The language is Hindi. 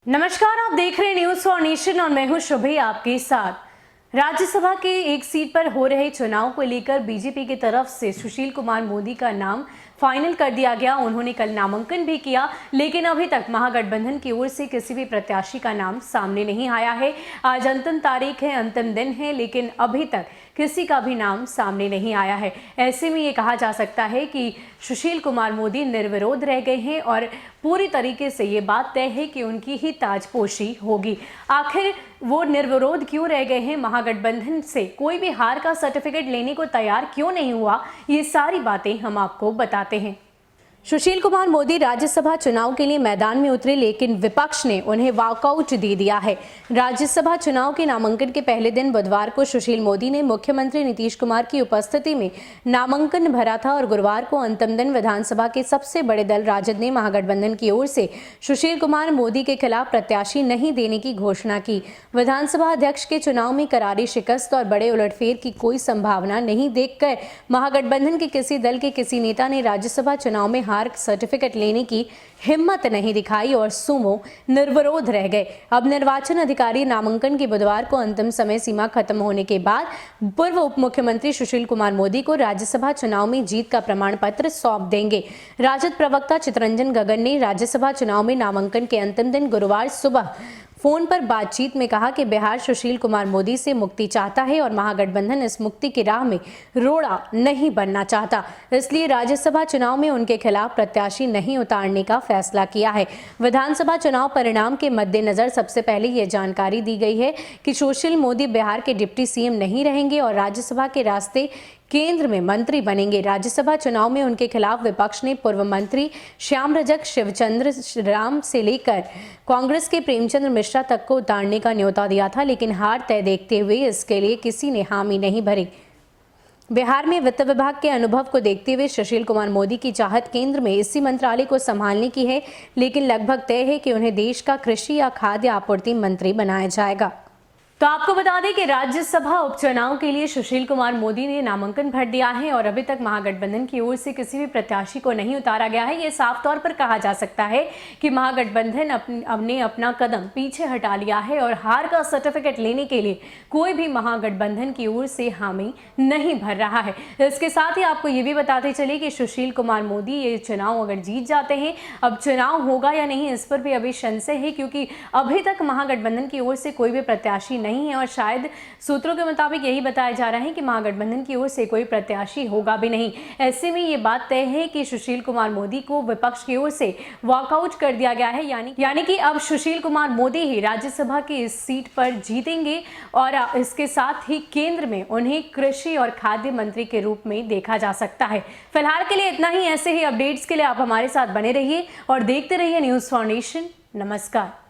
नमस्कार, आप देख रहे हैं न्यूज फॉर नेशन और मैं हूं शुभी आपके साथ। राज्यसभा के एक सीट पर हो रहे चुनाव को लेकर बीजेपी की तरफ से सुशील कुमार मोदी का नाम फाइनल कर दिया गया। उन्होंने कल नामांकन भी किया, लेकिन अभी तक महागठबंधन की ओर से किसी भी प्रत्याशी का नाम सामने नहीं आया है। आज अंतिम तारीख है, अंतिम दिन है, लेकिन अभी तक किसी का भी नाम सामने नहीं आया है। ऐसे में ये कहा जा सकता है कि सुशील कुमार मोदी निर्विरोध रह गए हैं और पूरी तरीके से ये बात तय है कि उनकी ही ताजपोशी होगी। आखिर वो निर्विरोध क्यों रह गए हैं, महागठबंधन से कोई भी हार का सर्टिफिकेट लेने को तैयार क्यों नहीं हुआ, ये सारी बातें हम आपको बताते हैं। सुशील कुमार मोदी राज्यसभा चुनाव के लिए मैदान में उतरे, लेकिन विपक्ष ने उन्हें वॉकआउट दे दिया है। राज्यसभा चुनाव के नामांकन के पहले दिन बुधवार को सुशील मोदी ने मुख्यमंत्री नीतीश कुमार की उपस्थिति में नामांकन भरा था और गुरुवार को अंतिम दिन विधानसभा के सबसे बड़े दल राजद ने महागठबंधन की ओर से सुशील कुमार मोदी के खिलाफ प्रत्याशी नहीं देने की घोषणा की। विधानसभा अध्यक्ष के चुनाव में करारी शिकस्त और बड़े उलटफेर की कोई संभावना नहीं देखकर महागठबंधन के किसी दल के किसी नेता ने राज्यसभा चुनाव में हार सर्टिफिकेट लेने की हिम्मत नहीं दिखाई और सुमो निर्विरोध रह गए। अब निर्वाचन अधिकारी नामांकन के बुधवार को अंतिम समय सीमा खत्म होने के बाद पूर्व उप मुख्यमंत्री सुशील कुमार मोदी को राज्यसभा चुनाव में जीत का प्रमाण पत्र सौंप देंगे। राजद प्रवक्ता चितरंजन गगन ने राज्यसभा चुनाव में नामांकन के अंतिम दिन गुरुवार सुबह फोन पर बातचीत में कहा कि बिहार सुशील कुमार मोदी से मुक्ति चाहता है और महागठबंधन इस मुक्ति की राह में रोड़ा नहीं बनना चाहता, इसलिए राज्यसभा चुनाव में उनके खिलाफ प्रत्याशी नहीं उतारने का फैसला किया है। विधानसभा चुनाव परिणाम के मद्देनजर सबसे पहले ये जानकारी दी गई है कि सुशील मोदी बिहार के डिप्टी सीएम नहीं रहेंगे और राज्यसभा के रास्ते केंद्र में मंत्री बनेंगे। राज्यसभा चुनाव में उनके खिलाफ विपक्ष ने पूर्व मंत्री श्याम रजक, शिवचंद्र राम से लेकर कांग्रेस के प्रेमचंद्र मिश्रा तक को उतारने का न्योता दिया था, लेकिन हार तय देखते हुए इसके लिए किसी ने हामी नहीं भरी। बिहार में वित्त विभाग के अनुभव को देखते हुए सुशील कुमार मोदी की चाहत केंद्र में इसी मंत्रालय को संभालने की है, लेकिन लगभग तय है कि उन्हें देश का कृषि या खाद्य आपूर्ति मंत्री बनाया जाएगा। तो आपको बता दें कि राज्यसभा उपचुनाव के लिए सुशील कुमार मोदी ने नामांकन भर दिया है और अभी तक महागठबंधन की ओर से किसी भी प्रत्याशी को नहीं उतारा गया है। ये साफ तौर पर कहा जा सकता है कि महागठबंधन ने अपना कदम पीछे हटा लिया है और हार का सर्टिफिकेट लेने के लिए कोई भी महागठबंधन की ओर से हामी नहीं भर रहा है। इसके साथ ही आपको ये भी बताते चले कि सुशील कुमार मोदी ये चुनाव अगर जीत जाते हैं, अब चुनाव होगा या नहीं इस पर भी अभी संशय है, क्योंकि अभी तक महागठबंधन की ओर से कोई भी प्रत्याशी नहीं है और शायद सूत्रों के मुताबिक यही बताया जा रहा है कि महागठबंधन की ओर से कोई प्रत्याशी होगा भी नहीं। ऐसे में ये बात तय है कि सुशील कुमार मोदी को विपक्ष की ओर से वॉकआउट कर दिया गया है, यानी कि अब सुशील कुमार मोदी ही राज्यसभा की इस सीट पर जीतेंगे और इसके साथ ही केंद्र में उन्हें कृषि और खाद्य मंत्री के रूप में देखा जा सकता है। फिलहाल के लिए इतना ही। ऐसे ही अपडेट्स के लिए आप हमारे साथ बने रहिए और देखते रहिए न्यूज फॉर नेशन। नमस्कार।